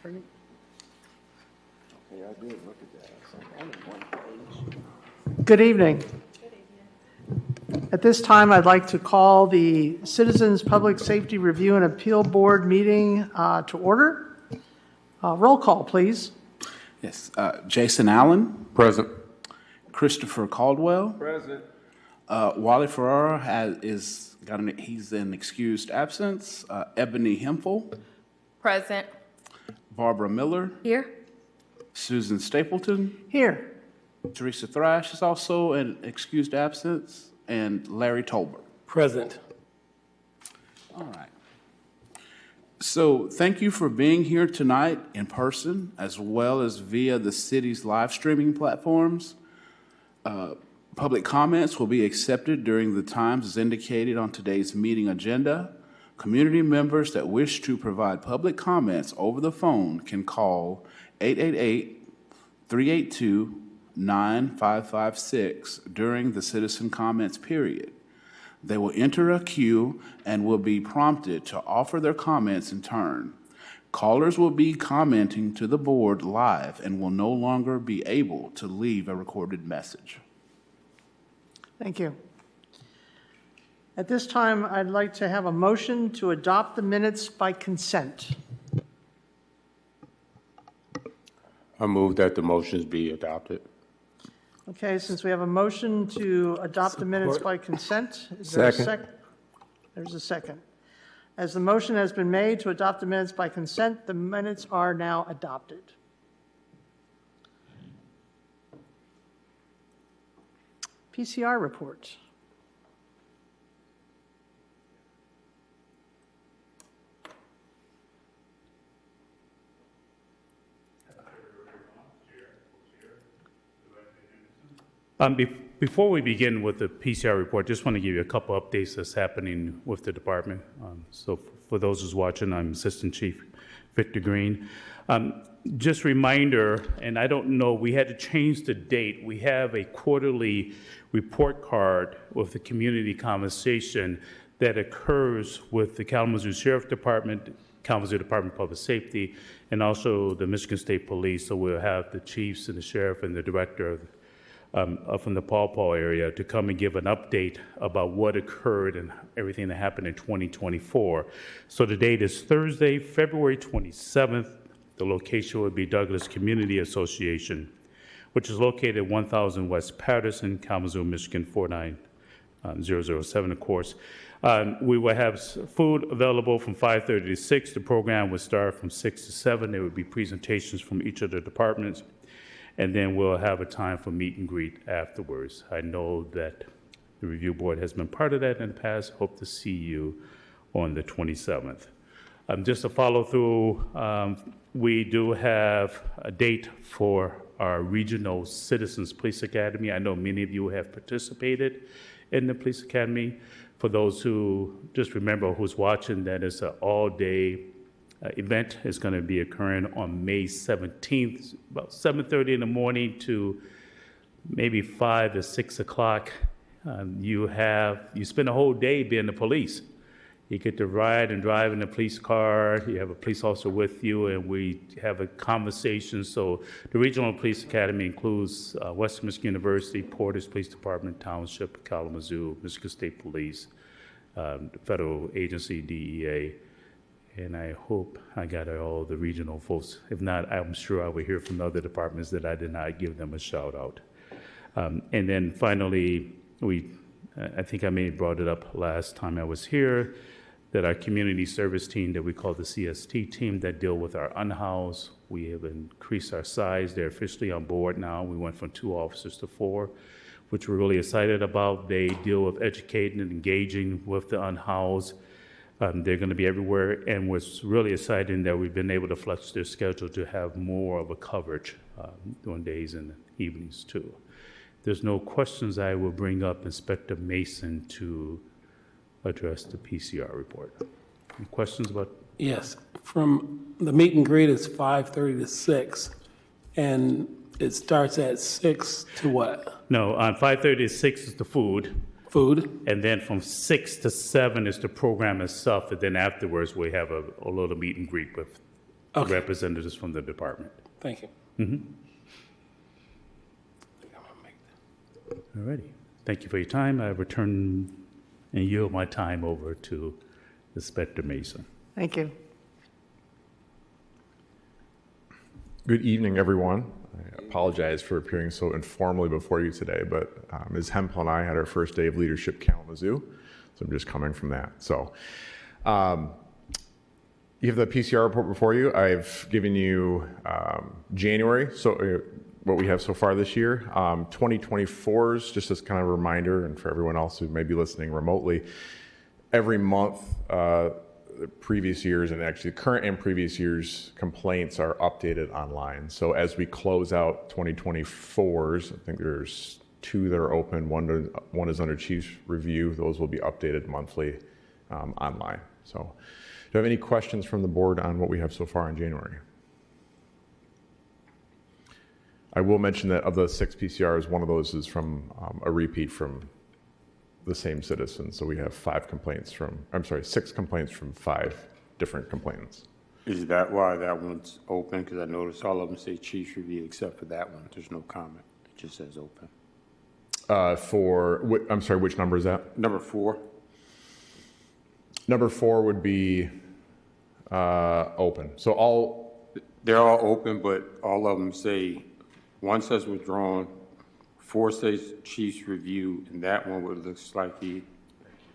Ernie? Yeah, I did look at that. It's only one page. Good evening. At this time, I'd like to call the Citizens Public Safety Review and Appeal Board meeting to order. Roll call, please. Yes, Jason Allen, Present. Christopher Caldwell, Present. Wally Ferrara he's in excused absence. Ebony Hempel, Present. Barbara Miller, Here. Susan Stapleton, Here. Teresa Thrash is also in excused absence, and Larry Tolbert. Present. All right. So thank you for being here tonight in person, as well as via the city's live streaming platforms. Public comments will be accepted during the times as indicated on today's meeting agenda. Community members that wish to provide public comments over the phone can call 888-382-9556 during the citizen comments period. They will enter a queue and will be prompted to offer their comments in turn. Callers will be commenting to the board live and will no longer be able to leave a recorded message. Thank you. At this time, I'd like to have a motion to adopt the minutes by consent. I move that the motions be adopted. Okay, since we have a motion to adopt the minutes by consent, is there a second? There's a second. As the motion has been made to adopt the minutes by consent, the minutes are now adopted. PCR report. Before we begin with the PCR report, just want to give you a couple updates that's happening with the department. So for those who's watching, I'm Assistant Chief Victor Green. Just reminder, and I don't know, we had to change the date. We have a quarterly report card with the community conversation that occurs with the Kalamazoo Sheriff Department, Kalamazoo Department of Public Safety, and also the Michigan State Police. So we'll have the chiefs and the sheriff and the director from the Paw Paw area to come and give an update about what occurred and everything that happened in 2024. So the date is Thursday, February 27th. The location would be Douglas Community Association, which is located at 1000 West Patterson, Kalamazoo, Michigan, 49007, of course. We will have food available from 5:30 to 6. The program would start from 6 to 7. There would be presentations from each of the departments. And then we'll have a time for meet and greet afterwards. I know that the review board has been part of that in the past. Hope to see you on the 27th. Just to follow through, we do have a date for our Regional Citizens Police Academy. I know many of you have participated in the Police Academy. For those who just remember who's watching, that is an all-day event is going to be occurring on May 17th, about 7:30 in the morning to maybe 5 to 6 o'clock. You spend a whole day being the police. You get to ride and drive in a police car. You have a police officer with you, and we have a conversation. So the Regional Police Academy includes Western Michigan University, Porter's Police Department, Township, Kalamazoo, Michigan State Police, the federal agency, DEA. And I hope I got all the regional folks. If not, I'm sure I will hear from other departments that I did not give them a shout out. And then finally, I think I may have brought it up last time I was here, that our community service team that we call the CST team that deal with our unhoused, we have increased our size. They're officially on board now. We went from 2 officers to 4, which we're really excited about. They deal with educating and engaging with the unhoused. They're going to be everywhere, and what's really exciting that we've been able to flex their schedule to have more of a coverage during days and evenings too. If there's no questions, I will bring up Inspector Mason to address the PCR report. Any questions about? Yes, from the meet and greet is 5:30 to 6, and it starts at 6 to what? No, on 5:30 to 6 is the food. Food? And then from 6 to 7 is the program itself, and then afterwards we have a little meet and greet with Okay. representatives from the department. Thank you. All righty. Thank you for your time. I return and yield my time over to Inspector Mason. Thank you. Good evening, everyone. I apologize for appearing so informally before you today, but Ms. Hempel and I had our first day of leadership Kalamazoo, so I'm just coming from that. So you have the PCR report before you. I've given you January, so what we have so far this year. 2024's, just as kind of a reminder, and for everyone else who may be listening remotely, every month, previous years, and actually current and previous years' complaints are updated online. So as we close out 2024's, I think there's 2 that are open, one is under chief's review. Those will be updated monthly online. So do you have any questions from the board on what we have so far in January? I will mention that of the 6 PCRs, one of those is from a repeat from the same citizen. So we have 6 complaints from 5 different complainants. Is that why that one's open? Because I noticed all of them say chief's review except for that one. There's no comment. It just says open. I'm sorry, which number is that? Number 4. Number 4 would be open. So They're all open, but all of them say, one says withdrawn, 4 says chief's review, and that one would looks like he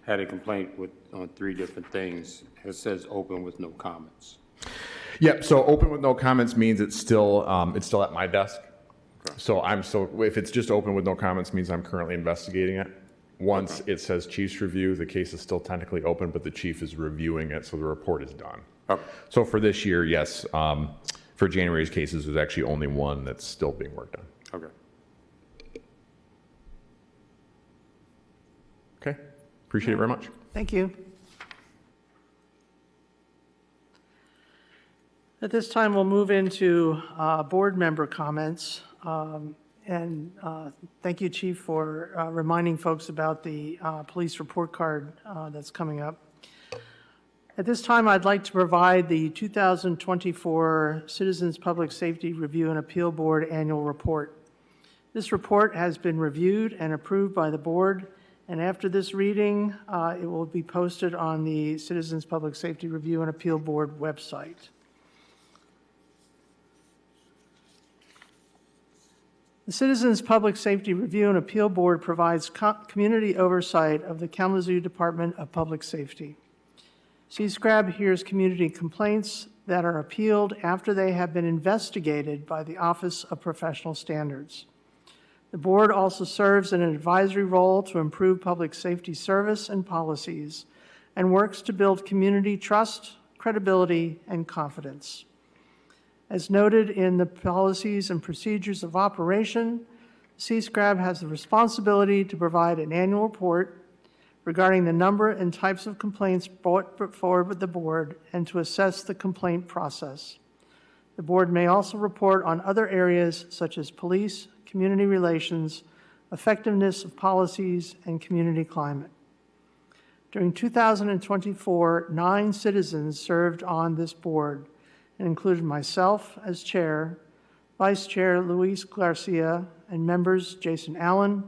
had a complaint on 3 different things. It says open with no comments. Yep. So open with no comments means it's still at my desk. Okay. So if it's just open with no comments means I'm currently investigating it. Once it says chief's review, the case is still technically open, but the chief is reviewing it, so the report is done. Okay. So for this year, yes, for January's cases, there's actually only one that's still being worked on. Okay. Okay. Appreciate it very much. Thank you. At this time, we'll move into board member comments. Thank you, Chief, for reminding folks about the police report card that's coming up. At this time, I'd like to provide the 2024 Citizens Public Safety Review and Appeal Board Annual Report. This report has been reviewed and approved by the board, and after this reading, it will be posted on the Citizens Public Safety Review and Appeal Board website. The Citizens Public Safety Review and Appeal Board provides community oversight of the Kalamazoo Department of Public Safety. CSCRAB hears community complaints that are appealed after they have been investigated by the Office of Professional Standards. The board also serves in an advisory role to improve public safety service and policies and works to build community trust, credibility, and confidence. As noted in the policies and procedures of operation, CSCRAB has the responsibility to provide an annual report regarding the number and types of complaints brought forward with the board and to assess the complaint process. The board may also report on other areas such as police, community relations, effectiveness of policies, and community climate. During 2024, 9 citizens served on this board and included myself as chair, Vice Chair Luis Garcia, and members Jason Allen,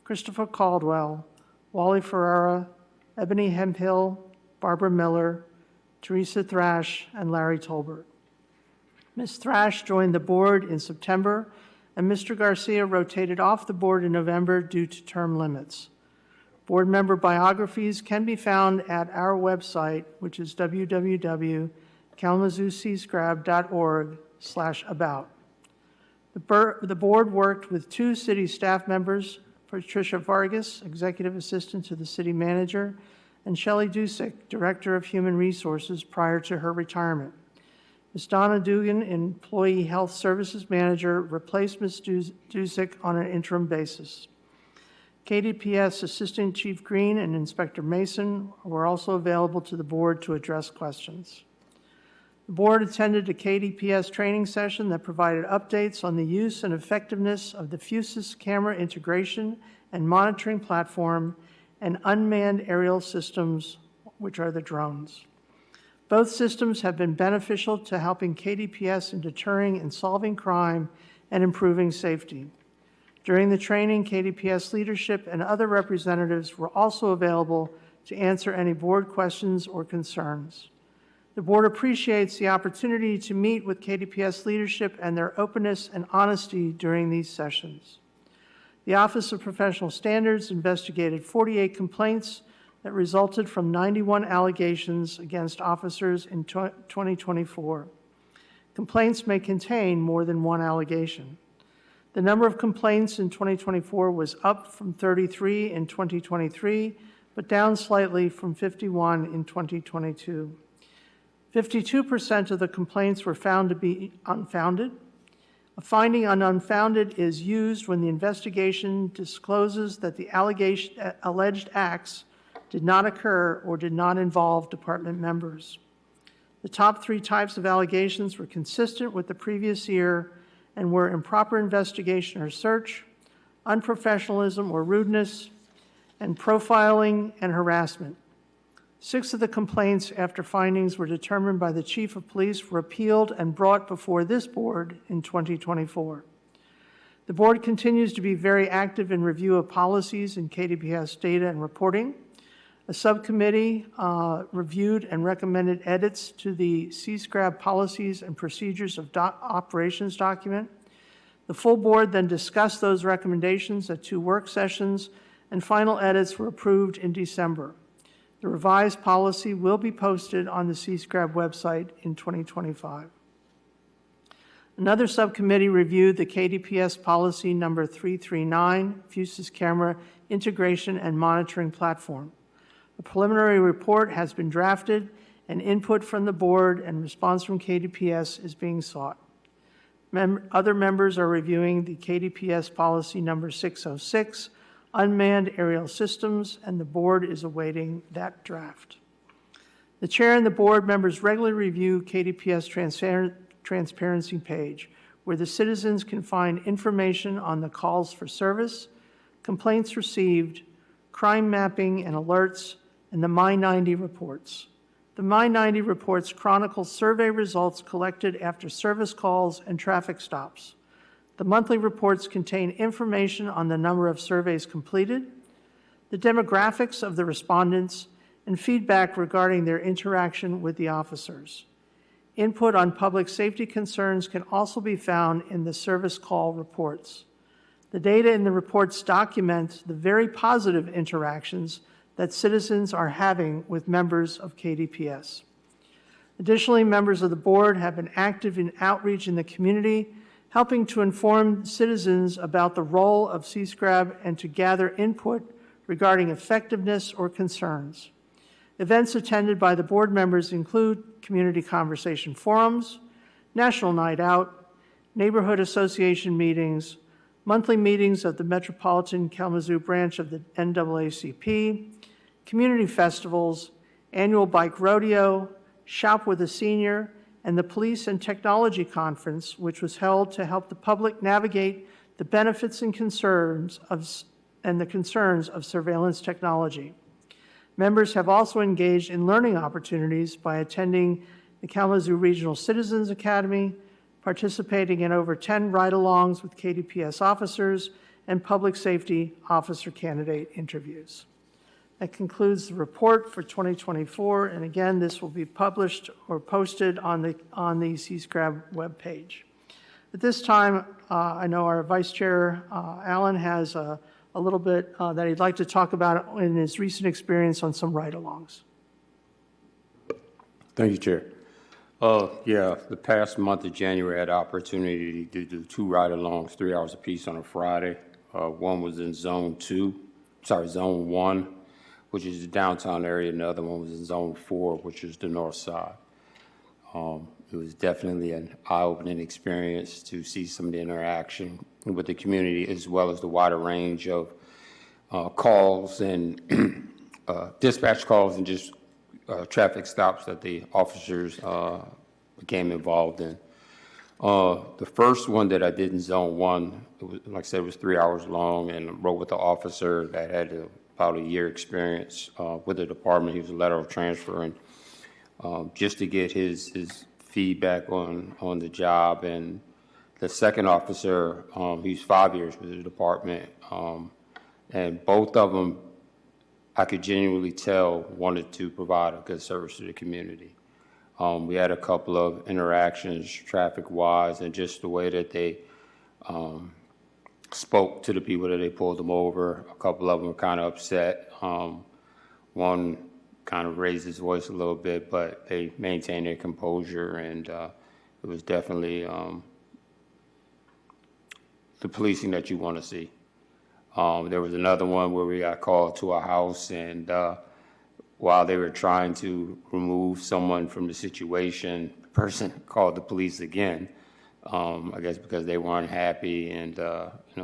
Christopher Caldwell, Wally Ferrara, Ebony Hemphill, Barbara Miller, Teresa Thrash, and Larry Tolbert. Ms. Thrash joined the board in September, and Mr. Garcia rotated off the board in November due to term limits. Board member biographies can be found at our website, which is www.kalamazoocscrab.org/about. The board worked with 2 city staff members, Patricia Vargas, Executive Assistant to the City Manager, and Shelley Dusick, Director of Human Resources prior to her retirement. Ms. Donna Dugan, Employee Health Services Manager, replaced Ms. Dusick on an interim basis. KDPS Assistant Chief Green and Inspector Mason were also available to the board to address questions. The board attended a KDPS training session that provided updates on the use and effectiveness of the Fusus camera integration and monitoring platform and unmanned aerial systems, which are the drones. Both systems have been beneficial to helping KDPS in deterring and solving crime and improving safety. During the training, KDPS leadership and other representatives were also available to answer any board questions or concerns. The board appreciates the opportunity to meet with KDPS leadership and their openness and honesty during these sessions. The Office of Professional Standards investigated 48 complaints that resulted from 91 allegations against officers in 2024. Complaints may contain more than one allegation. The number of complaints in 2024 was up from 33 in 2023, but down slightly from 51 in 2022. 52% of the complaints were found to be unfounded. A finding on unfounded is used when the investigation discloses that the alleged acts did not occur or did not involve department members. The top 3 types of allegations were consistent with the previous year and were improper investigation or search, unprofessionalism or rudeness, and profiling and harassment. 6 of the complaints after findings were determined by the Chief of Police were appealed and brought before this board in 2024. The board continues to be very active in review of policies in KDPS data and reporting. A subcommittee reviewed and recommended edits to the CSCRAB policies and procedures of operations document. The full board then discussed those recommendations at 2 work sessions, and final edits were approved in December. The revised policy will be posted on the CSCRAB website in 2025. Another subcommittee reviewed the KDPS policy number 339, Fusus Camera Integration and Monitoring Platform. A preliminary report has been drafted, and input from the board and response from KDPS is being sought. Other members are reviewing the KDPS policy number 606, Unmanned Aerial Systems, and the board is awaiting that draft. The chair and the board members regularly review KDPS transparency page, where the citizens can find information on the calls for service, complaints received, crime mapping and alerts, and the My90 reports. The My90 reports chronicle survey results collected after service calls and traffic stops. The monthly reports contain information on the number of surveys completed, the demographics of the respondents, and feedback regarding their interaction with the officers. Input on public safety concerns can also be found in the service call reports. The data in the reports document the very positive interactions that citizens are having with members of KDPS. Additionally, members of the board have been active in outreach in the community, helping to inform citizens about the role of CSCRAB and to gather input regarding effectiveness or concerns. Events attended by the board members include community conversation forums, National Night Out, neighborhood association meetings, monthly meetings of the Metropolitan Kalamazoo branch of the NAACP, community festivals, annual bike rodeo, Shop with a Senior, and the Police and Technology Conference, which was held to help the public navigate the benefits and concerns of surveillance technology. Members have also engaged in learning opportunities by attending the Kalamazoo Regional Citizens Academy, participating in over 10 ride-alongs with KDPS officers, and public safety officer candidate interviews. That concludes the report for 2024, and again, this will be published or posted on the CSCRAB webpage. At this time, I know our Vice Chair, Alan, has a little bit that he'd like to talk about in his recent experience on some ride-alongs. Thank you, Chair. The past month of January, I had the opportunity to do 2 ride-alongs, 3 hours apiece on a Friday. One was in Zone 1, which is the downtown area, and the other one was in Zone 4, which is the north side. It was definitely an eye-opening experience to see some of the interaction with the community, as well as the wider range of calls and dispatch calls and just traffic stops that the officers became involved in. The first one that I did in Zone 1, it was, like I said, it was 3 hours long, and rode with the officer that had about a year experience with the department. He was a letter of transfer, and just to get his feedback on the job. And the second officer, he's 5 years with the department, and both of them, I could genuinely tell, wanted to provide a good service to the community. We had a couple of interactions traffic-wise, and just the way that they spoke to the people that they pulled them over. A couple of them were kind of upset. One kind of raised his voice a little bit, but they maintained their composure, and it was definitely the policing that you want to see. There was another one where we got called to a house, and while they were trying to remove someone from the situation, the person called the police again, I guess because they weren't happy, and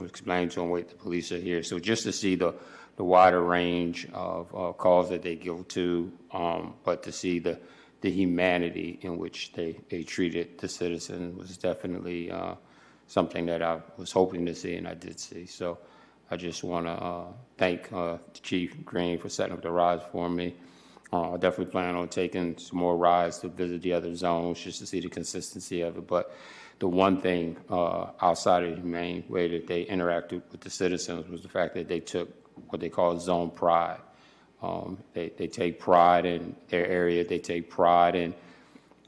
explained to them, wait, the police are here. So just to see the wider range of calls that they go to, but to see the humanity in which they treated the citizen was definitely something that I was hoping to see, and I did see. So I just want to thank Chief Green for setting up the rides for me. I definitely plan on taking some more rides to visit the other zones just to see the consistency of it. But the one thing outside of the humane way that they interacted with the citizens was the fact that they took what they call zone pride. They take pride in their area. They take pride in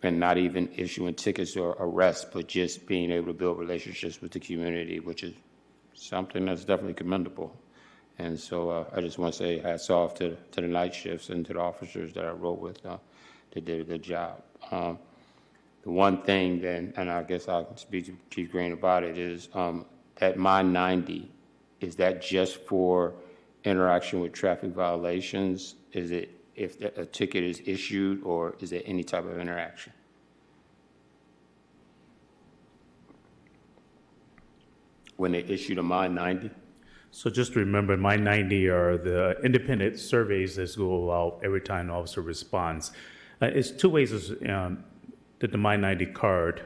not even issuing tickets or arrests, but just being able to build relationships with the community, which is something that's definitely commendable. And so I just want to say hats off to the night shifts and to the officers that I rode with. They did a good job. The one thing then, and I guess I'll speak to Chief Green about it, is that My 90, is that just for interaction with traffic violations? Is it if a ticket is issued, or is there any type of interaction? When they issued a My 90? So just remember, My 90 are the independent surveys that go out every time an officer responds. It's two ways that the My 90 card,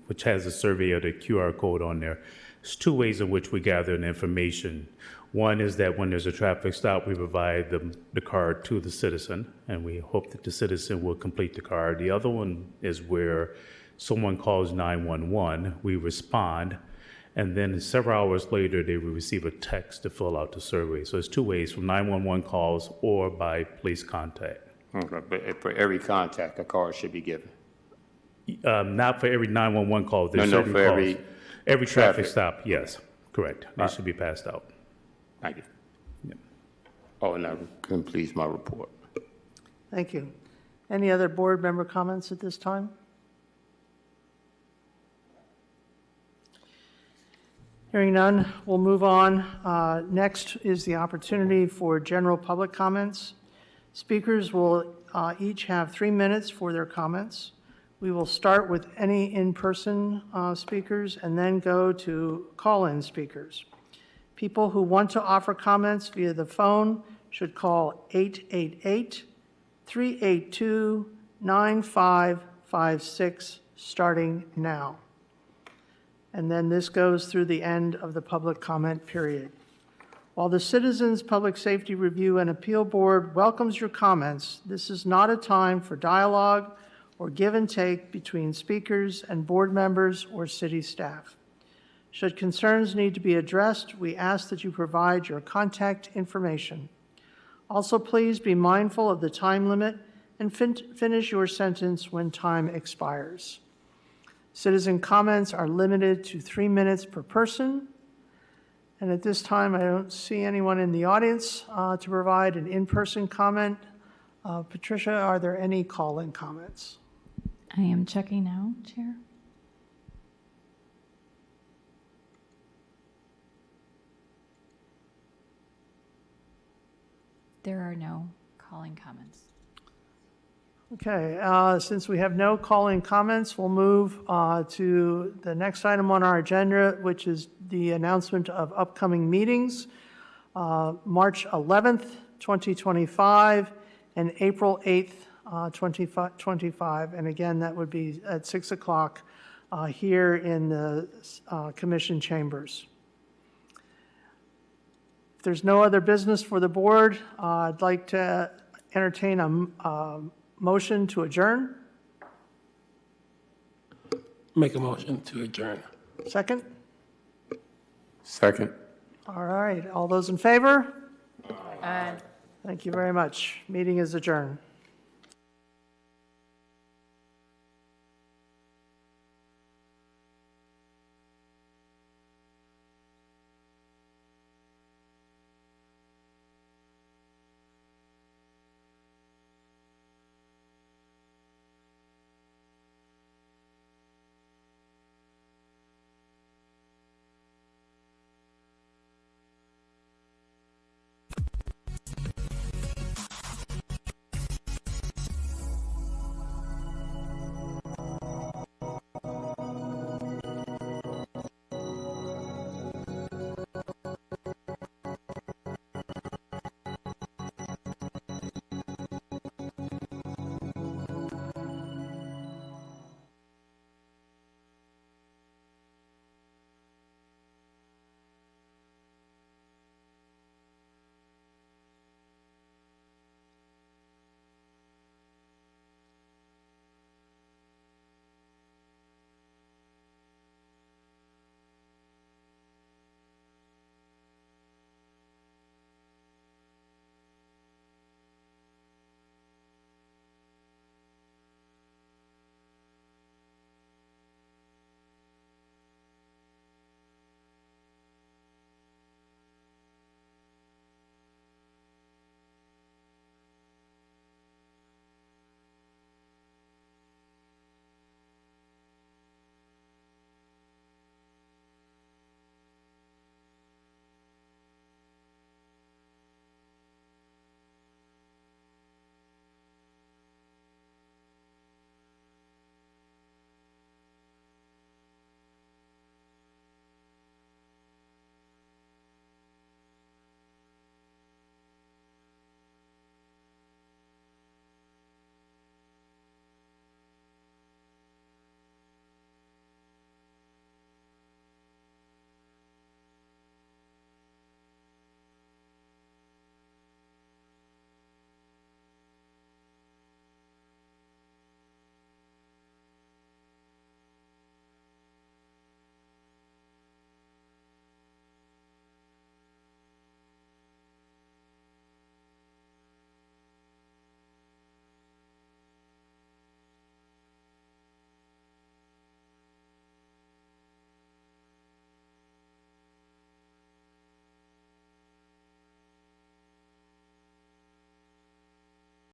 which has a survey of the QR code on there, there's two ways in which we gather the information. One is that when there's a traffic stop, we provide the card to the citizen, and we hope that the citizen will complete the card. The other one is where someone calls 911, we respond, and then several hours later, they will receive a text to fill out the survey. So it's two ways, from 911 calls or by police contact. Okay, but for every contact, a card should be given? Not for every 911 call. There's No, certain for calls. Every traffic traffic. stop, yes, correct. They should be passed out. Thank you. Yeah. Oh, and that completes my report. Thank you. Any other board member comments at this time? Hearing none, we'll move on. Next is the opportunity for general public comments. Speakers will each have 3 minutes for their comments. We will start with any in-person speakers and then go to call-in speakers. People who want to offer comments via the phone should call 888-382-9556 starting now. And then this goes through the end of the public comment period. While the Citizens Public Safety Review and Appeal Board welcomes your comments, this is not a time for dialogue or give and take between speakers and board members or city staff. Should concerns need to be addressed, we ask that you provide your contact information. Also, please be mindful of the time limit and finish your sentence when time expires. Citizen comments are limited to 3 minutes per person. And at this time, I don't see anyone in the audience to provide an in-person comment. Patricia, are there any call-in comments? I am checking now, Chair. There are no calling comments. Okay, since we have no calling comments, we'll move to the next item on our agenda, which is the announcement of upcoming meetings. March 11th, 2025, and April 8th, 2025. And again, that would be at 6 o'clock here in the Commission chambers. If there's no other business for the board, I'd like to entertain a motion to adjourn? Make a motion to adjourn. Second? Second. All right, all those in favor? Aye. Thank you very much. Meeting is adjourned.